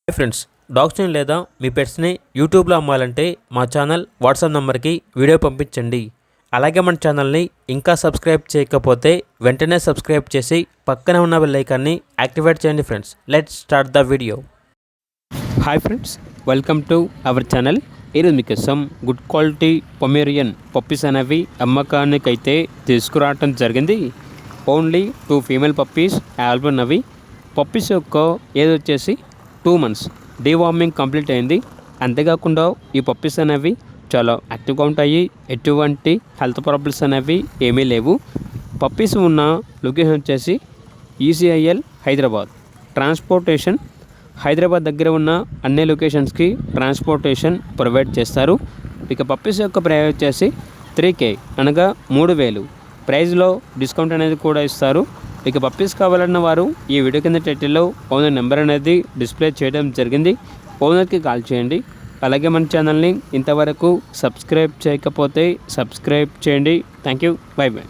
Hi friends, డాగ్స్ని లేదా మీ పెట్స్ని యూట్యూబ్లో అమ్మాలంటే మా ఛానల్ వాట్సాప్ నెంబర్కి వీడియో పంపించండి. అలాగే మన ఛానల్ని ఇంకా సబ్స్క్రైబ్ చేయకపోతే వెంటనే సబ్స్క్రైబ్ చేసి పక్కనే ఉన్న బెల్ ఐకాన్ని యాక్టివేట్ చేయండి. Friends, let's start the video. Hi friends, welcome to our channel. ఈరోజు మీకోసం గుడ్ క్వాలిటీ పొమేరియన్ పప్పీస్ అనేవి అమ్మకానికైతే తీసుకురావటం జరిగింది. ఓన్లీ 2 ఫీమేల్ పప్పీస్ అవైలబుల్ ఉన్నవి. పప్పీస్ యొక్క ఏజ్ వచ్చేసి 2 months. డీవార్మింగ్ కంప్లీట్ అయింది. అంతేకాకుండా ఈ పప్పీస్ అనేవి చాలా యాక్టివ్గా ఉంటాయి. ఎటువంటి హెల్త్ ప్రాబ్లమ్స్ అనేవి ఏమీ లేవు. పప్పీస్ ఉన్న లొకేషన్ వచ్చేసి ఈసీఐఎల్ హైదరాబాద్. ట్రాన్స్పోర్టేషన్ హైదరాబాద్ దగ్గర ఉన్న అన్ని లొకేషన్స్కి ట్రాన్స్పోర్టేషన్ ప్రొవైడ్ చేస్తారు. ఇక పప్పీస్ యొక్క ప్రైస్ వచ్చేసి 3K అనగా 3,000. ప్రైస్లో డిస్కౌంట్ అనేది కూడా ఇస్తారు. ఇక పప్పీస్ కావాలన్న వారు ఈ వీడియో కింద టైటిల్లో ఓనర్ నెంబర్ అనేది డిస్ప్లే చేయడం జరిగింది. ఓనర్కి కాల్ చేయండి. అలాగే మన ఛానల్ని ఇంతవరకు సబ్స్క్రైబ్ చేయకపోతే సబ్స్క్రైబ్ చేయండి. Thank you. By by.